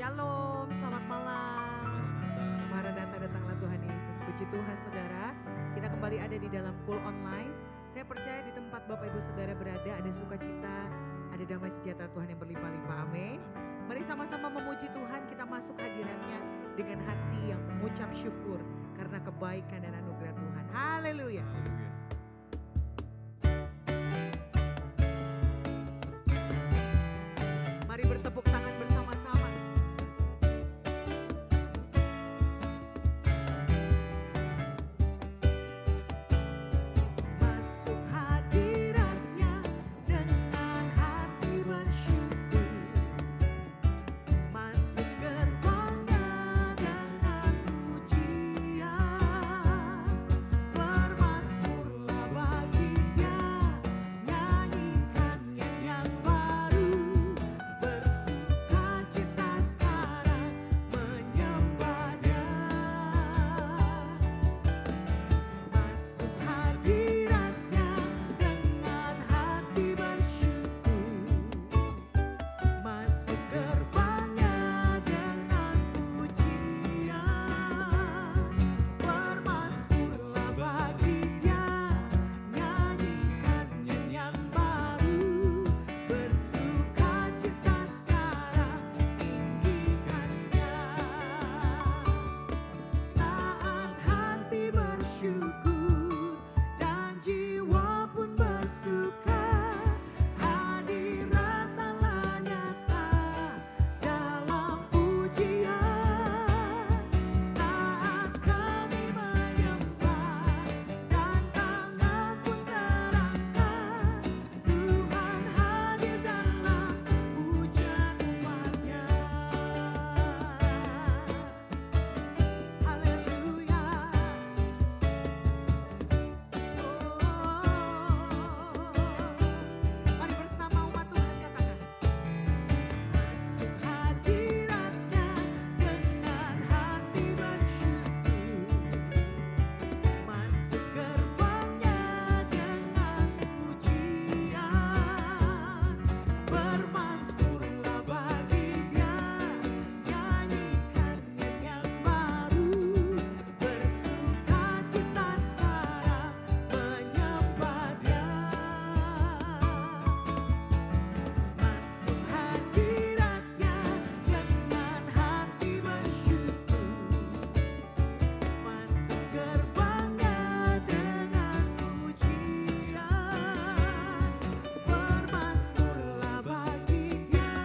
Shalom, selamat malam. Maranatha, datanglah Tuhan Yesus. Puji Tuhan saudara, kita kembali ada di dalam Cool Online. Saya percaya di tempat Bapak Ibu Saudara berada ada sukacita, ada damai sejahtera Tuhan yang berlimpah-limpah. Amin. Mari sama-sama memuji Tuhan, kita masuk hadiratnya dengan hati yang mengucap syukur karena kebaikan dan anugerah Tuhan. Haleluya. Mari bertepuk tangan bersama-sama. Masuk hadiratnya dengan hati bersyukur. Masuk gerbangnya dengan pujian. Bermazmurlah bagi Dia, nyanyikan nyanyian baru. Bersukacita sekarang menyembah Dia. Masuk hadiratnya dengan hati bersyukur. Masuk gerbangnya dengan pujian. Bermazmurlah bagi Dia, nyanyikan nyanyian baru. Bersukacita sekarang, tinggikan Dia. Saat hati bersyukur dan jiwa pun bersuka, hadirat Allah nyata dalam pujian. Saat kami menyembah dan tangan pun terangkat, Tuhan hadir dalam pujian umat-Nya. Haleluya. Mari bersama umat Tuhan katakan. Masuk hadiratnya dengan hati bersyukur. Masuk gerbangnya dengan pujian. Bermazmurlah bagi Dia, nyanyikan nyanyian baru. Bersukacita sekarang menyembah Dia. Masuk hadiratnya dengan hati bersyukur. Masuk gerbangnya dengan pujian. Bermazmurlah bagi Dia,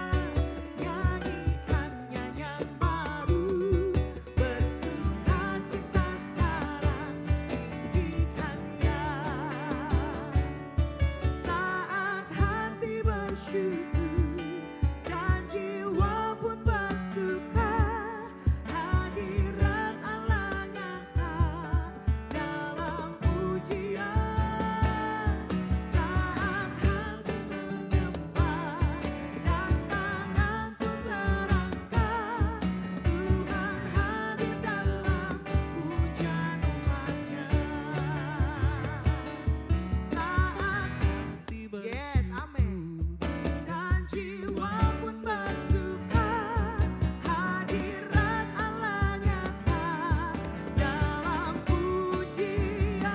nyanyikan nyanyian baru. Bersukacita sekarang, tinggikan Dia. Saat hati bersyukur dan jiwa pun bersuka, hadirat Allah nyata dalam pujian. Saat hati menyembah dan tangan pun terangkat, Tuhan hadir dalam pujian umat-Nya. Saat yes, amin. Dan jiwa pun bersuka, hadirat Allah nyata dalam pujian.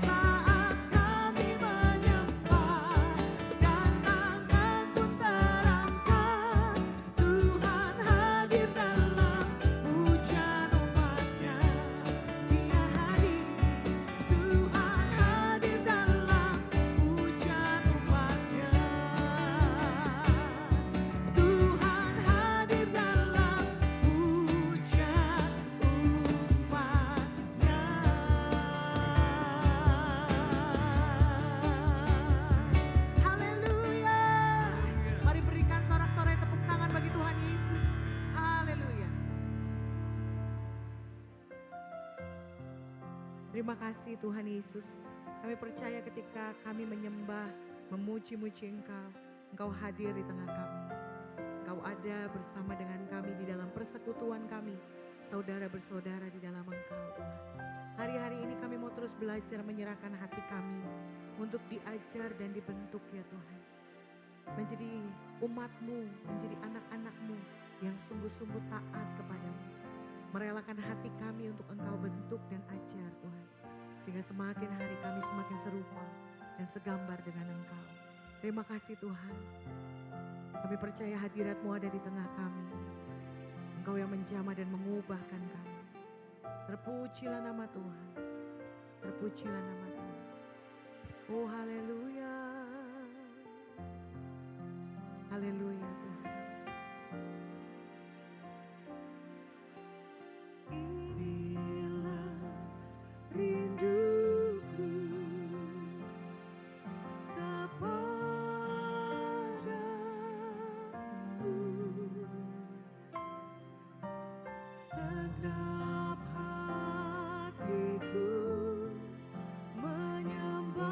Saat kami menyembah dan tangan pun terangkat, Tuhan hadir dalam pujian umat-Nya. Dia hadir, Tuhan hadir dalam pujian umat-Nya. Tuhan hadir dalam pujian umat-Nya. Haleluya. Mari berikan sorak-sorai tepuk tangan bagi Tuhan Yesus. Haleluya. Terima kasih Tuhan Yesus. Kami percaya ketika kami menyembah, memuji-muji Engkau, Engkau hadir di tengah kami. Engkau ada bersama dengan kami di dalam persekutuan kami, saudara bersaudara di dalam Engkau Tuhan. Hari-hari ini kami mau terus belajar menyerahkan hati kami untuk diajar dan dibentuk ya Tuhan. Menjadi umat-Mu, menjadi anak-anak-Mu yang sungguh-sungguh taat kepadamu. Merelakan hati kami untuk Engkau bentuk dan ajar Tuhan. Sehingga semakin hari kami semakin serupa dan segambar dengan Engkau. Terima kasih Tuhan. Kami percaya hadirat-Mu ada di tengah kami. Engkau yang menjamah dan mengubahkan kami. Terpujilah nama Tuhan. Terpujilah nama Tuhan. Oh haleluya. Haleluya Tuhan. Inilah rinduku kepadamu. Segenap hatiku menyembah-Mu.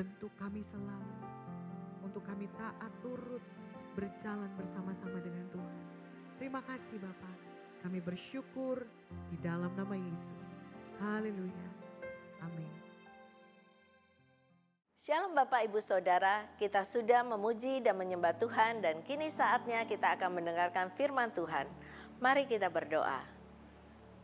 bentuk kami selalu. Untuk kami taat turut berjalan bersama-sama dengan Tuhan. Terima kasih Bapa. Kami bersyukur di dalam nama Yesus. Haleluya. Amin. Shalom Bapak Ibu Saudara, kita sudah memuji dan menyembah Tuhan dan kini saatnya kita akan mendengarkan firman Tuhan. Mari kita berdoa.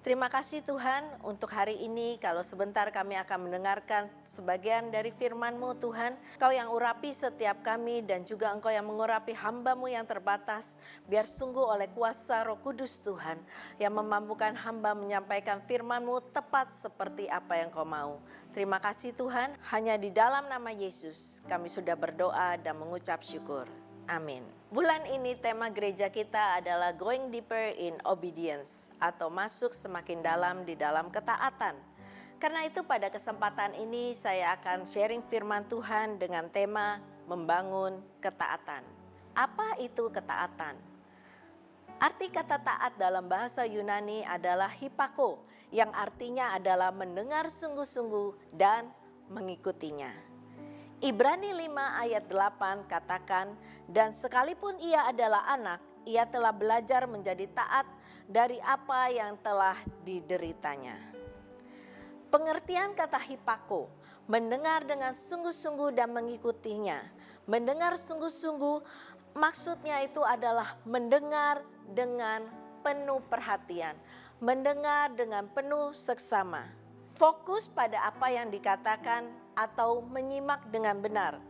Terima kasih Tuhan untuk hari ini, kalau sebentar kami akan mendengarkan sebagian dari firman-Mu Tuhan. Kau yang urapi setiap kami dan juga Engkau yang mengurapi hamba-Mu yang terbatas. Biar sungguh oleh kuasa Roh Kudus Tuhan yang memampukan hamba menyampaikan firman-Mu tepat seperti apa yang Kau mau. Terima kasih Tuhan, hanya di dalam nama Yesus kami sudah berdoa dan mengucap syukur. Amin. Bulan ini tema gereja kita adalah Going Deeper in Obedience atau masuk semakin dalam di dalam ketaatan. Karena itu pada kesempatan ini saya akan sharing firman Tuhan dengan tema membangun ketaatan. Apa itu ketaatan? Arti kata taat dalam bahasa Yunani adalah hipako, yang artinya adalah mendengar sungguh-sungguh dan mengikutinya. Ibrani 5 ayat 8 katakan, dan sekalipun ia adalah anak, ia telah belajar menjadi taat dari apa yang telah dideritanya. Pengertian kata hipako, mendengar dengan sungguh-sungguh dan mengikutinya. Mendengar sungguh-sungguh maksudnya itu adalah mendengar dengan penuh perhatian, mendengar dengan penuh seksama. Fokus pada apa yang dikatakan atau menyimak dengan benar.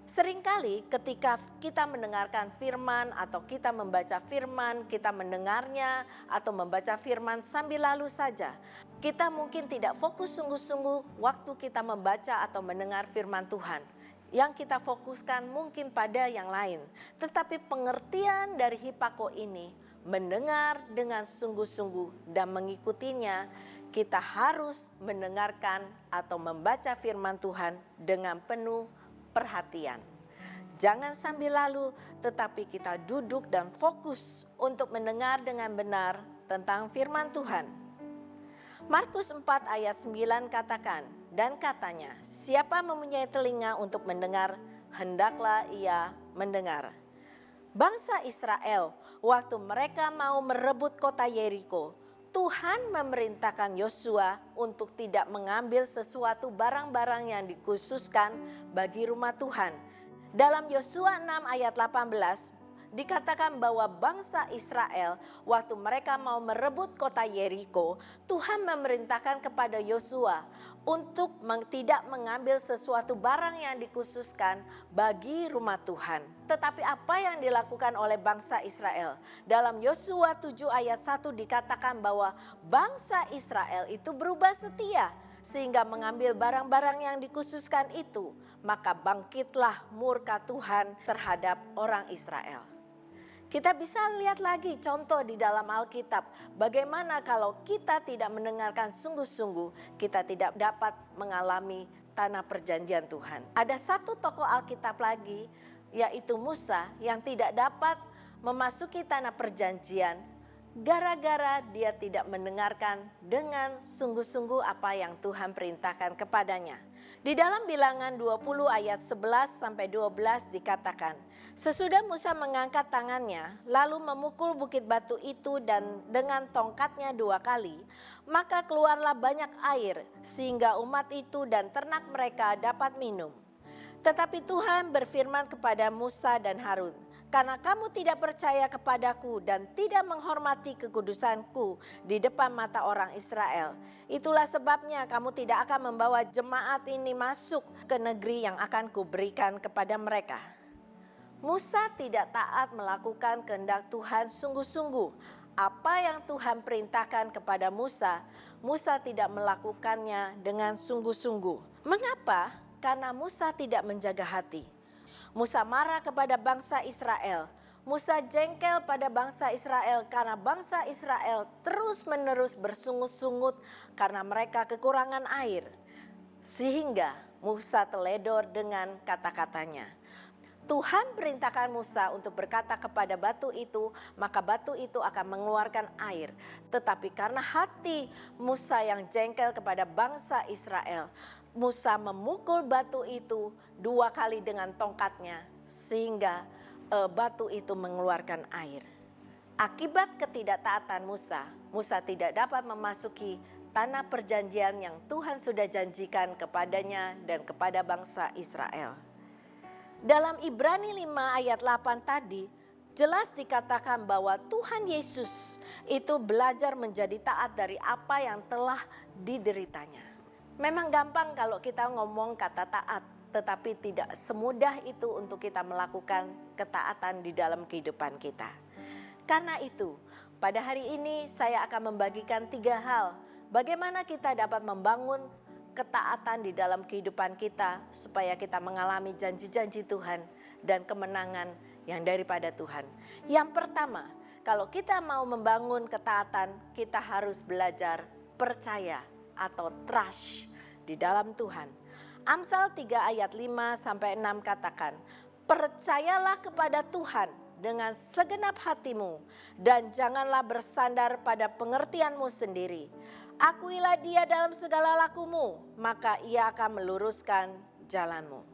Seringkali ketika kita mendengarkan firman atau kita membaca firman, kita mendengarnya atau membaca firman sambil lalu saja. Kita mungkin tidak fokus sungguh-sungguh waktu kita membaca atau mendengar firman Tuhan. Yang kita fokuskan mungkin pada yang lain. Tetapi pengertian dari hipako ini, mendengar dengan sungguh-sungguh dan mengikutinya, kita harus mendengarkan atau membaca firman Tuhan dengan penuh perhatian. Jangan sambil lalu, tetapi kita duduk dan fokus untuk mendengar dengan benar tentang firman Tuhan. Markus 4 ayat 9 katakan, dan katanya, siapa mempunyai telinga untuk mendengar, hendaklah ia mendengar. Bangsa Israel, waktu mereka mau merebut kota Yeriko, Tuhan memerintahkan Yosua untuk tidak mengambil sesuatu barang-barang yang dikhususkan bagi rumah Tuhan. Dalam Yosua 6 ayat 18 dikatakan bahwa bangsa Israel waktu mereka mau merebut kota Yeriko, Tuhan memerintahkan kepada Yosua untuk tidak mengambil sesuatu barang yang dikhususkan bagi rumah Tuhan. Tetapi apa yang dilakukan oleh bangsa Israel? Dalam Yosua 7 ayat 1 dikatakan bahwa bangsa Israel itu berubah setia sehingga mengambil barang-barang yang dikhususkan itu. Maka bangkitlah murka Tuhan terhadap orang Israel. Kita bisa lihat lagi contoh di dalam Alkitab. Bagaimana kalau kita tidak mendengarkan sungguh-sungguh, kita tidak dapat mengalami tanah perjanjian Tuhan. Ada satu tokoh Alkitab lagi, yaitu Musa, yang tidak dapat memasuki tanah perjanjian gara-gara dia tidak mendengarkan dengan sungguh-sungguh apa yang Tuhan perintahkan kepadanya. Di dalam Bilangan 20 ayat 11 sampai 12 dikatakan, sesudah Musa mengangkat tangannya lalu memukul bukit batu itu dan dengan tongkatnya 2 kali, maka keluarlah banyak air sehingga umat itu dan ternak mereka dapat minum. Tetapi Tuhan berfirman kepada Musa dan Harun, karena kamu tidak percaya kepadaku dan tidak menghormati kekudusanku di depan mata orang Israel, itulah sebabnya kamu tidak akan membawa jemaat ini masuk ke negeri yang akan kuberikan kepada mereka. Musa tidak taat melakukan kehendak Tuhan sungguh-sungguh. Apa yang Tuhan perintahkan kepada Musa, Musa tidak melakukannya dengan sungguh-sungguh. Mengapa? Karena Musa tidak menjaga hati. Musa marah kepada bangsa Israel. Musa jengkel pada bangsa Israel karena bangsa Israel terus-menerus bersungut-sungut karena mereka kekurangan air. Sehingga Musa teledor dengan kata-katanya. Tuhan perintahkan Musa untuk berkata kepada batu itu, maka batu itu akan mengeluarkan air. Tetapi karena hati Musa yang jengkel kepada bangsa Israel, Musa memukul batu itu 2 kali dengan tongkatnya sehingga batu itu mengeluarkan air. Akibat ketidaktaatan Musa, Musa tidak dapat memasuki tanah perjanjian yang Tuhan sudah janjikan kepadanya dan kepada bangsa Israel. Dalam Ibrani 5 ayat 8 tadi, jelas dikatakan bahwa Tuhan Yesus itu belajar menjadi taat dari apa yang telah dideritanya. Memang gampang kalau kita ngomong kata taat, tetapi tidak semudah itu untuk kita melakukan ketaatan di dalam kehidupan kita. Karena itu, pada hari ini saya akan membagikan 3 hal. Bagaimana kita dapat membangun ketaatan di dalam kehidupan kita supaya kita mengalami janji-janji Tuhan dan kemenangan yang daripada Tuhan. Yang pertama, kalau kita mau membangun ketaatan, kita harus belajar percaya atau trust di dalam Tuhan. Amsal 3 ayat 5 sampai 6 katakan, "Percayalah kepada Tuhan dengan segenap hatimu dan janganlah bersandar pada pengertianmu sendiri. Akuilah Dia dalam segala lakumu, maka Ia akan meluruskan jalanmu."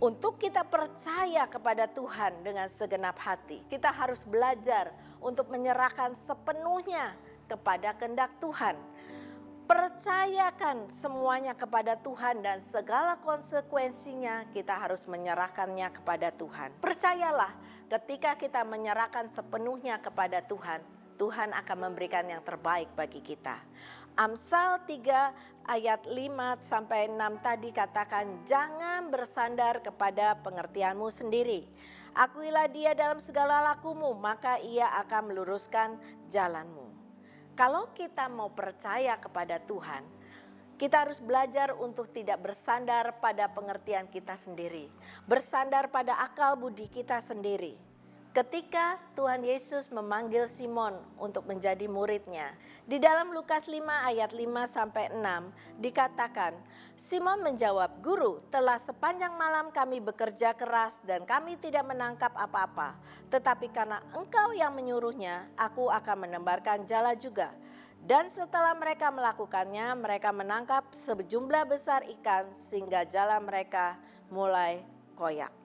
Untuk kita percaya kepada Tuhan dengan segenap hati, kita harus belajar untuk menyerahkan sepenuhnya kepada kehendak Tuhan. Percayakan semuanya kepada Tuhan dan segala konsekuensinya kita harus menyerahkannya kepada Tuhan. Percayalah, ketika kita menyerahkan sepenuhnya kepada Tuhan, Tuhan akan memberikan yang terbaik bagi kita. Amsal 3 ayat 5 sampai 6 tadi katakan, "Jangan bersandar kepada pengertianmu sendiri. Akuilah Dia dalam segala lakumu, maka Ia akan meluruskan jalanmu." Kalau kita mau percaya kepada Tuhan, kita harus belajar untuk tidak bersandar pada pengertian kita sendiri, bersandar pada akal budi kita sendiri. Ketika Tuhan Yesus memanggil Simon untuk menjadi muridnya, di dalam Lukas 5 ayat 5 sampai 6 dikatakan, Simon menjawab, "Guru, telah sepanjang malam kami bekerja keras dan kami tidak menangkap apa-apa. Tetapi karena Engkau yang menyuruhnya, aku akan menebarkan jala juga." Dan setelah mereka melakukannya, mereka menangkap sejumlah besar ikan sehingga jala mereka mulai koyak.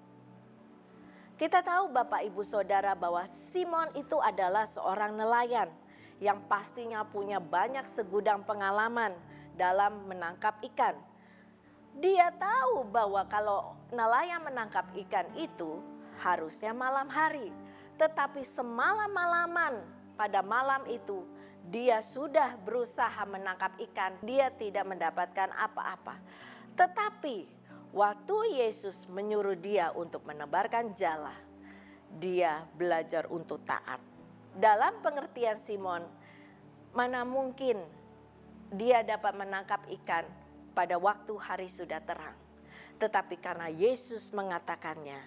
Kita tahu Bapak Ibu Saudara bahwa Simon itu adalah seorang nelayan yang pastinya punya banyak segudang pengalaman dalam menangkap ikan. Dia tahu bahwa kalau nelayan menangkap ikan itu harusnya malam hari. Tetapi semalam-malaman pada malam itu dia sudah berusaha menangkap ikan. Dia tidak mendapatkan apa-apa. Tetapi waktu Yesus menyuruh dia untuk menebarkan jala, dia belajar untuk taat. Dalam pengertian Simon, mana mungkin dia dapat menangkap ikan pada waktu hari sudah terang. Tetapi karena Yesus mengatakannya,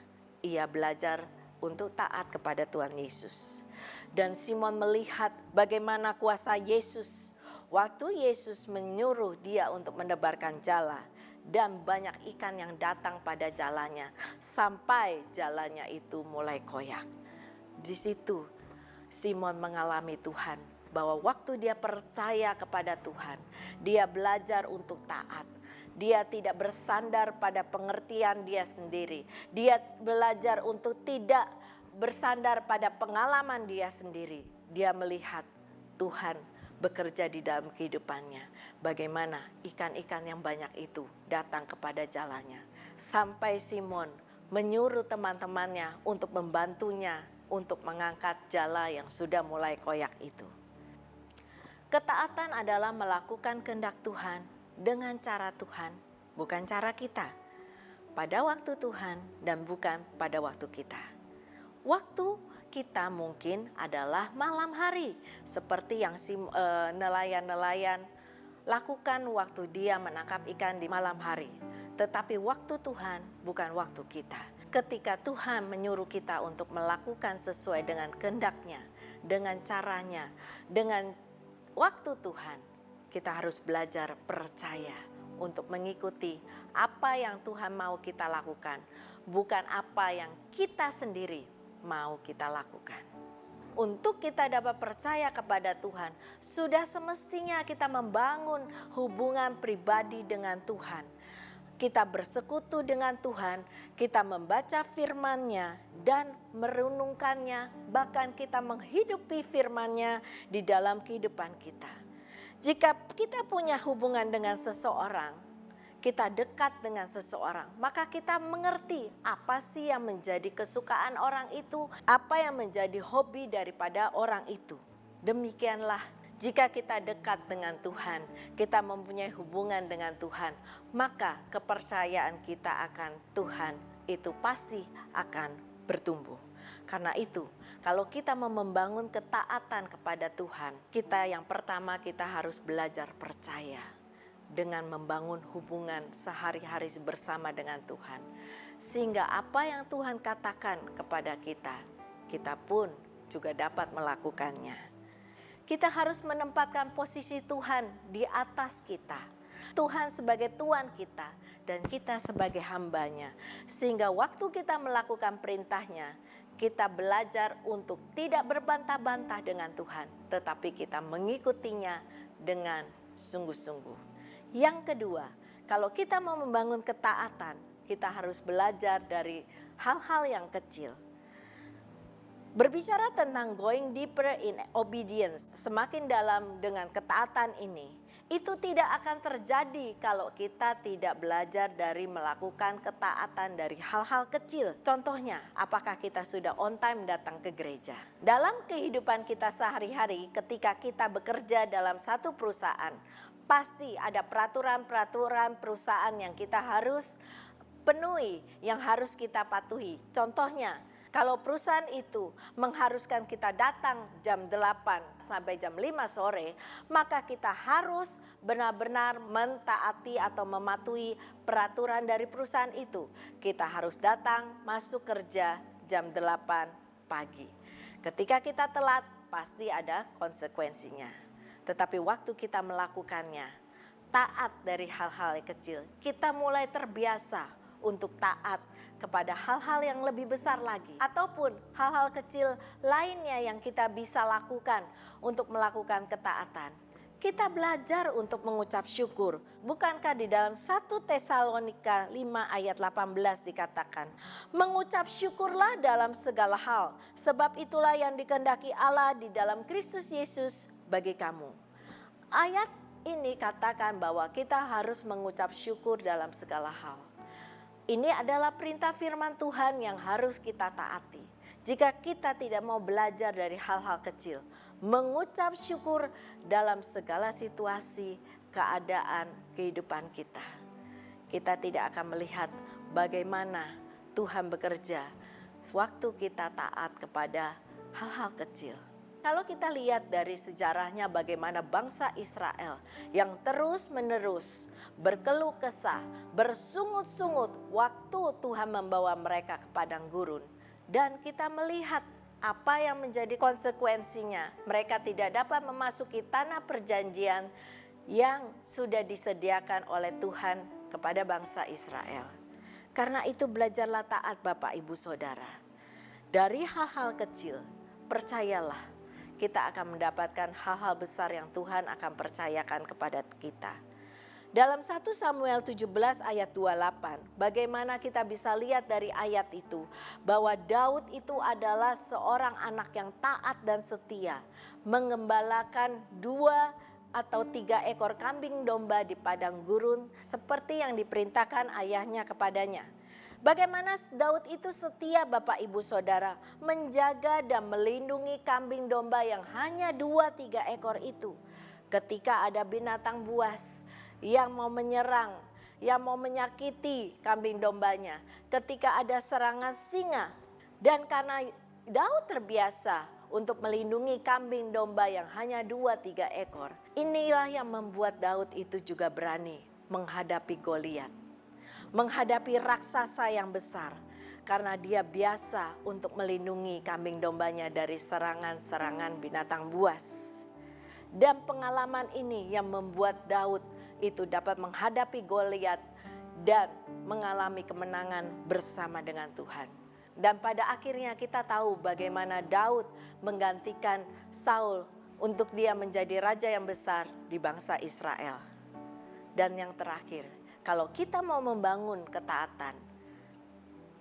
ia belajar untuk taat kepada Tuhan Yesus. Dan Simon melihat bagaimana kuasa Yesus waktu Yesus menyuruh dia untuk menebarkan jala. Dan banyak ikan yang datang pada jalannya sampai jalannya itu mulai koyak. Di situ Simon mengalami Tuhan, bahwa waktu dia percaya kepada Tuhan, dia belajar untuk taat. Dia tidak bersandar pada pengertian dia sendiri. Dia belajar untuk tidak bersandar pada pengalaman dia sendiri. Dia melihat Tuhan bekerja di dalam kehidupannya. Bagaimana ikan-ikan yang banyak itu datang kepada jalannya. Sampai Simon menyuruh teman-temannya untuk membantunya untuk mengangkat jala yang sudah mulai koyak itu. Ketaatan adalah melakukan kehendak Tuhan dengan cara Tuhan, bukan cara kita. Pada waktu Tuhan dan bukan pada waktu kita. Waktu kita mungkin adalah malam hari, seperti yang nelayan-nelayan lakukan waktu dia menangkap ikan di malam hari. Tetapi waktu Tuhan bukan waktu kita. Ketika Tuhan menyuruh kita untuk melakukan sesuai dengan kehendak-Nya, dengan caranya, dengan waktu Tuhan, kita harus belajar percaya untuk mengikuti apa yang Tuhan mau kita lakukan, bukan apa yang kita sendiri mau kita lakukan. untuk kita dapat percaya kepada Tuhan, sudah semestinya kita membangun hubungan pribadi dengan Tuhan. Kita bersekutu dengan Tuhan, kita membaca firman-Nya dan merenungkannya, bahkan kita menghidupi firman-Nya di dalam kehidupan kita. Jika kita punya hubungan dengan seseorang, kita dekat dengan seseorang, maka kita mengerti apa sih yang menjadi kesukaan orang itu, apa yang menjadi hobi daripada orang itu. Demikianlah jika kita dekat dengan Tuhan, kita mempunyai hubungan dengan Tuhan, maka kepercayaan kita akan Tuhan itu pasti akan bertumbuh. Karena itu, kalau kita mau membangun ketaatan kepada Tuhan, kita yang pertama kita harus belajar percaya dengan membangun hubungan sehari-hari bersama dengan Tuhan. Sehingga apa yang Tuhan katakan kepada kita, kita pun juga dapat melakukannya. Kita harus menempatkan posisi Tuhan di atas kita. Tuhan sebagai Tuhan kita dan kita sebagai hamba-Nya. Sehingga waktu kita melakukan perintah-Nya, kita belajar untuk tidak berbantah-bantah dengan Tuhan, tetapi kita mengikutinya dengan sungguh-sungguh. Yang kedua, kalau kita mau membangun ketaatan, kita harus belajar dari hal-hal yang kecil. Berbicara tentang going deeper in obedience, semakin dalam dengan ketaatan ini, itu tidak akan terjadi kalau kita tidak belajar dari melakukan ketaatan dari hal-hal kecil. Contohnya, apakah kita sudah on time datang ke gereja? Dalam kehidupan kita sehari-hari, ketika kita bekerja dalam satu perusahaan, pasti ada peraturan-peraturan perusahaan yang kita harus penuhi, yang harus kita patuhi. Contohnya, kalau perusahaan itu mengharuskan kita datang jam 8 sampai jam 5 sore, maka kita harus benar-benar mentaati atau mematuhi peraturan dari perusahaan itu. Kita harus datang masuk kerja jam 8 pagi. Ketika kita telat, pasti ada konsekuensinya. Tetapi waktu kita melakukannya, taat dari hal-hal yang kecil, kita mulai terbiasa untuk taat kepada hal-hal yang lebih besar lagi. Ataupun hal-hal kecil lainnya yang kita bisa lakukan untuk melakukan ketaatan. Kita belajar untuk mengucap syukur. Bukankah di dalam 1 Tesalonika 5 ayat 18 dikatakan, mengucap syukurlah dalam segala hal, sebab itulah yang dikehendaki Allah di dalam Kristus Yesus bagi kamu. Ayat ini katakan bahwa kita harus mengucap syukur dalam segala hal. Ini adalah perintah firman Tuhan yang harus kita taati. Jika kita tidak mau belajar dari hal-hal kecil, mengucap syukur dalam segala situasi, keadaan, kehidupan kita. Kita tidak akan melihat bagaimana Tuhan bekerja waktu kita taat kepada hal-hal kecil. Kalau kita lihat dari sejarahnya bagaimana bangsa Israel yang terus-menerus berkeluh kesah, bersungut-sungut waktu Tuhan membawa mereka ke padang gurun. Dan kita melihat apa yang menjadi konsekuensinya. Mereka tidak dapat memasuki tanah perjanjian yang sudah disediakan oleh Tuhan kepada bangsa Israel. Karena itu belajarlah taat Bapak Ibu Saudara. Dari hal-hal kecil, percayalah, kita akan mendapatkan hal-hal besar yang Tuhan akan percayakan kepada kita. Dalam 1 Samuel 17 ayat 28, bagaimana kita bisa lihat dari ayat itu, bahwa Daud itu adalah seorang anak yang taat dan setia, mengembalakan 2 atau 3 ekor kambing domba di padang gurun, seperti yang diperintahkan ayahnya kepadanya. Bagaimana Daud itu setia Bapak Ibu Saudara, menjaga dan melindungi kambing domba yang hanya 2-3 ekor itu. Ketika ada binatang buas yang mau menyerang, yang mau menyakiti kambing dombanya. Ketika ada serangan singa. Dan karena Daud terbiasa untuk melindungi kambing domba yang hanya 2-3 ekor. Inilah yang membuat Daud itu juga berani menghadapi Goliat. Menghadapi raksasa yang besar, karena dia biasa untuk melindungi kambing dombanya dari serangan-serangan binatang buas. Dan pengalaman ini yang membuat Daud itu dapat menghadapi Goliat dan mengalami kemenangan bersama dengan Tuhan. Dan pada akhirnya kita tahu bagaimana Daud menggantikan Saul untuk dia menjadi raja yang besar di bangsa Israel. Dan yang terakhir, kalau kita mau membangun ketaatan,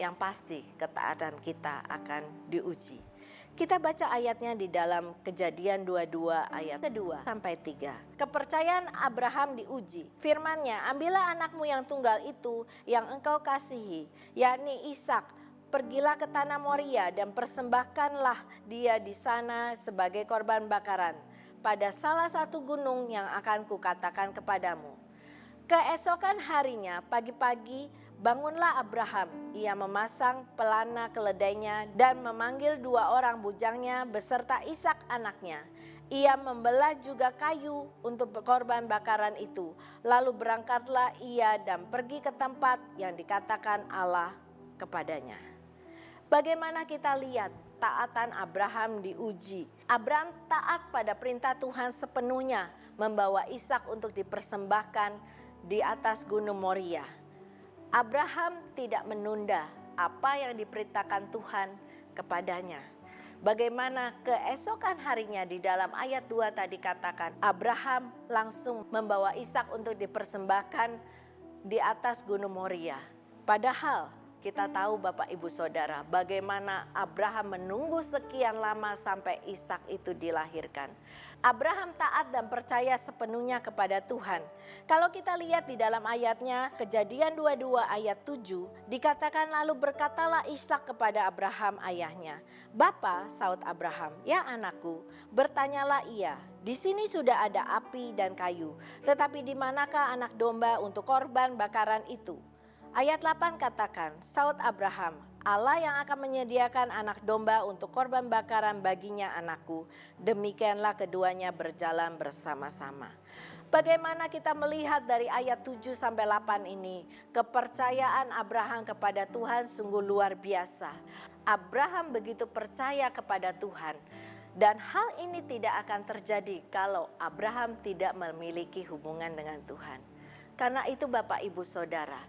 yang pasti ketaatan kita akan diuji. Kita baca ayatnya di dalam Kejadian 22 ayat kedua sampai 3. Kepercayaan Abraham diuji. Firman-Nya, ambillah anakmu yang tunggal itu yang engkau kasihi, yakni Ishak. Pergilah ke tanah Moria dan persembahkanlah dia di sana sebagai korban bakaran pada salah satu gunung yang akan kukatakan kepadamu. Keesokan harinya pagi-pagi bangunlah Abraham. Ia memasang pelana keledainya dan memanggil 2 orang bujangnya beserta Ishak anaknya. Ia membelah juga kayu untuk korban bakaran itu. Lalu berangkatlah ia dan pergi ke tempat yang dikatakan Allah kepadanya. Bagaimana kita lihat taatan Abraham diuji. Abraham taat pada perintah Tuhan sepenuhnya, membawa Ishak untuk dipersembahkan di atas gunung Moria. Abraham tidak menunda apa yang diperintahkan Tuhan kepadanya. Bagaimana keesokan harinya di dalam ayat 2 tadi katakan, Abraham langsung membawa Ishak untuk dipersembahkan di atas gunung Moria. Padahal kita tahu Bapak Ibu Saudara bagaimana Abraham menunggu sekian lama sampai Ishak itu dilahirkan. Abraham taat dan percaya sepenuhnya kepada Tuhan. Kalau kita lihat di dalam ayatnya Kejadian 22 ayat 7 dikatakan lalu berkatalah Ishak kepada Abraham ayahnya. Bapa, saut Abraham, ya anakku, bertanyalah ia. Di sini sudah ada api dan kayu, tetapi di manakah anak domba untuk korban bakaran itu? Ayat 8 katakan, saut Abraham, Allah yang akan menyediakan anak domba untuk korban bakaran baginya anakku. Demikianlah keduanya berjalan bersama-sama. Bagaimana kita melihat dari ayat 7 sampai 8 ini, kepercayaan Abraham kepada Tuhan sungguh luar biasa. Abraham begitu percaya kepada Tuhan. Dan hal ini tidak akan terjadi kalau Abraham tidak memiliki hubungan dengan Tuhan. Karena itu Bapak Ibu Saudara,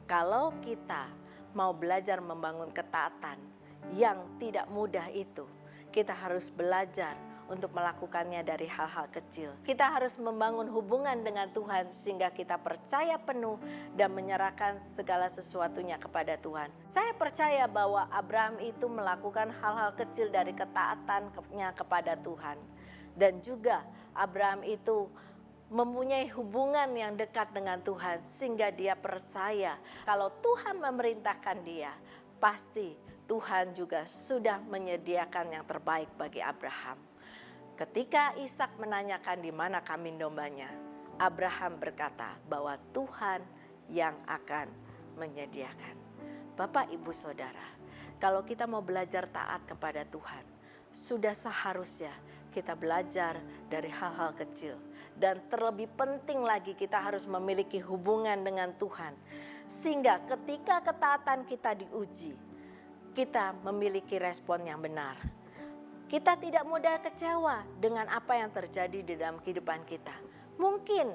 kalau kita mau belajar membangun ketaatan yang tidak mudah itu, kita harus belajar untuk melakukannya dari hal-hal kecil. Kita harus membangun hubungan dengan Tuhan sehingga kita percaya penuh dan menyerahkan segala sesuatunya kepada Tuhan. Saya percaya bahwa Abraham itu melakukan hal-hal kecil dari ketaatannya kepada Tuhan. Dan juga Abraham itu mempunyai hubungan yang dekat dengan Tuhan sehingga dia percaya kalau Tuhan memerintahkan dia, pasti Tuhan juga sudah menyediakan yang terbaik bagi Abraham. Ketika Ishak menanyakan di mana kambing dombanya, Abraham berkata bahwa Tuhan yang akan menyediakan. Bapak, Ibu, Saudara, kalau kita mau belajar taat kepada Tuhan, sudah seharusnya kita belajar dari hal-hal kecil. Dan terlebih penting lagi kita harus memiliki hubungan dengan Tuhan. Sehingga ketika ketaatan kita diuji, kita memiliki respon yang benar. Kita tidak mudah kecewa dengan apa yang terjadi di dalam kehidupan kita. Mungkin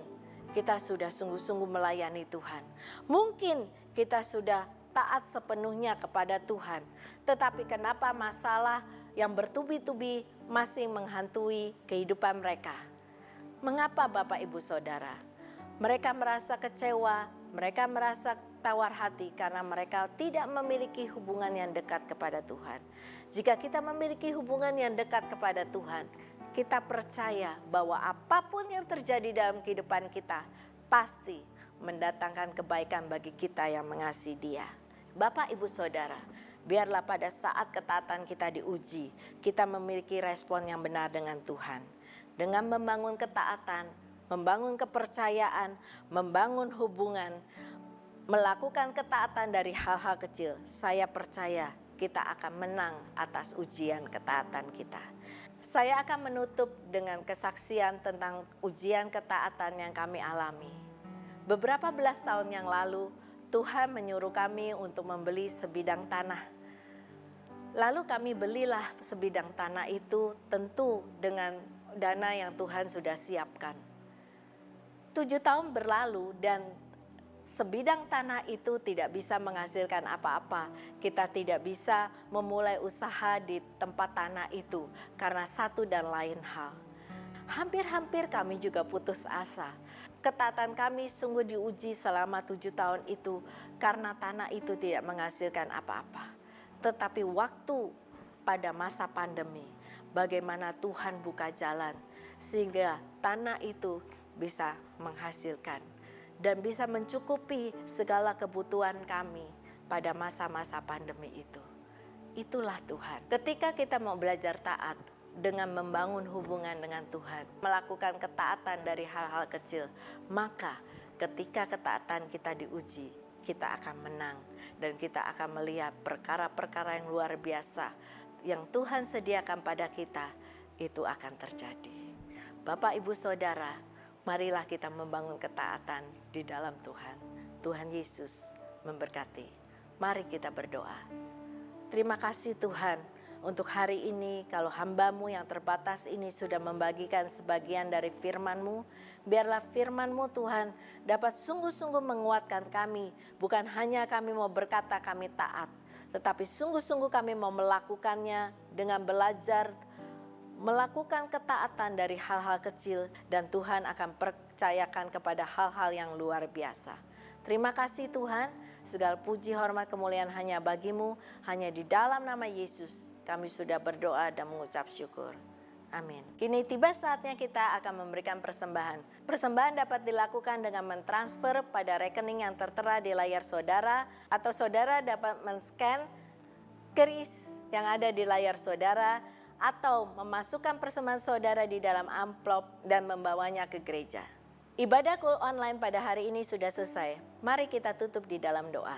kita sudah sungguh-sungguh melayani Tuhan. Mungkin kita sudah taat sepenuhnya kepada Tuhan. Tetapi kenapa masalah yang bertubi-tubi masih menghantui kehidupan mereka? Mengapa Bapak Ibu Saudara? Mereka merasa kecewa, mereka merasa tawar hati karena mereka tidak memiliki hubungan yang dekat kepada Tuhan. Jika kita memiliki hubungan yang dekat kepada Tuhan, kita percaya bahwa apapun yang terjadi dalam kehidupan kita pasti mendatangkan kebaikan bagi kita yang mengasihi Dia. Bapak, Ibu, Saudara, biarlah pada saat ketaatan kita diuji, kita memiliki respon yang benar dengan Tuhan. Dengan membangun ketaatan, membangun kepercayaan, membangun hubungan, melakukan ketaatan dari hal-hal kecil, saya percaya kita akan menang atas ujian ketaatan kita. Saya akan menutup dengan kesaksian tentang ujian ketaatan yang kami alami. Beberapa belas tahun yang lalu, Tuhan menyuruh kami untuk membeli sebidang tanah. Lalu kami belilah sebidang tanah itu tentu dengan dana yang Tuhan sudah siapkan. 7 tahun berlalu dan sebidang tanah itu tidak bisa menghasilkan apa-apa. Kita tidak bisa memulai usaha di tempat tanah itu karena satu dan lain hal. Hampir-hampir kami juga putus asa. Ketaatan kami sungguh diuji selama 7 tahun itu karena tanah itu tidak menghasilkan apa-apa. Tetapi waktu pada masa pandemi, bagaimana Tuhan buka jalan sehingga tanah itu bisa menghasilkan dan bisa mencukupi segala kebutuhan kami pada masa-masa pandemi itu. Itulah Tuhan. Ketika kita mau belajar taat dengan membangun hubungan dengan Tuhan, melakukan ketaatan dari hal-hal kecil, maka ketika ketaatan kita diuji, kita akan menang dan kita akan melihat perkara-perkara yang luar biasa yang Tuhan sediakan pada kita, itu akan terjadi. Bapak, Ibu, Saudara, marilah kita membangun ketaatan di dalam Tuhan. Tuhan Yesus memberkati. Mari kita berdoa. Terima kasih Tuhan untuk hari ini, kalau hamba-Mu yang terbatas ini sudah membagikan sebagian dari firman-Mu, biarlah firman-Mu Tuhan dapat sungguh-sungguh menguatkan kami. Bukan hanya kami mau berkata kami taat, tetapi sungguh-sungguh kami mau melakukannya dengan belajar melakukan ketaatan dari hal-hal kecil, dan Tuhan akan percayakan kepada hal-hal yang luar biasa. Terima kasih Tuhan, segala puji hormat kemuliaan hanya bagi-Mu, hanya di dalam nama Yesus kami sudah berdoa dan mengucap syukur. Amin. Kini tiba saatnya kita akan memberikan persembahan. Persembahan dapat dilakukan dengan mentransfer pada rekening yang tertera di layar saudara, atau saudara dapat men-scan keris yang ada di layar saudara, atau memasukkan persembahan saudara di dalam amplop dan membawanya ke gereja. Ibadah Kul online pada hari ini sudah selesai. Mari kita tutup di dalam doa.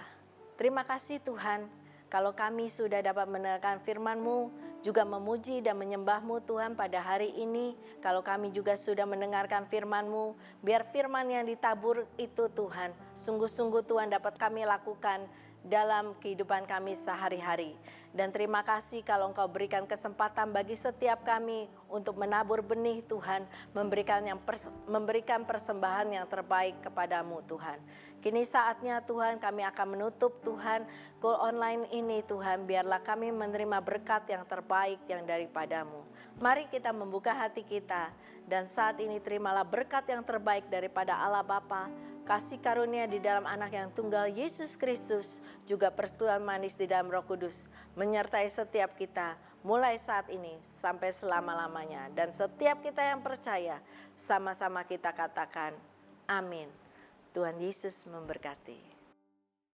Terima kasih Tuhan, kalau kami sudah dapat mendengarkan firman-Mu, juga memuji dan menyembah-Mu Tuhan pada hari ini. Kalau kami juga sudah mendengarkan firman-Mu, biar firman yang ditabur itu Tuhan, sungguh-sungguh Tuhan dapat kami lakukan dalam kehidupan kami sehari-hari. Dan terima kasih kalau Engkau berikan kesempatan bagi setiap kami untuk menabur benih Tuhan, memberikan persembahan yang terbaik kepadamu Tuhan. Kini saatnya Tuhan kami akan menutup Tuhan Kul online ini Tuhan, biarlah kami menerima berkat yang terbaik yang daripadamu. Mari kita membuka hati kita, dan saat ini terimalah berkat yang terbaik daripada Allah Bapa, kasih karunia di dalam anak yang tunggal Yesus Kristus, juga persekutuan manis di dalam Roh Kudus, menyertai setiap kita mulai saat ini sampai selama-lamanya. Dan setiap kita yang percaya, sama-sama kita katakan amin. Tuhan Yesus memberkati.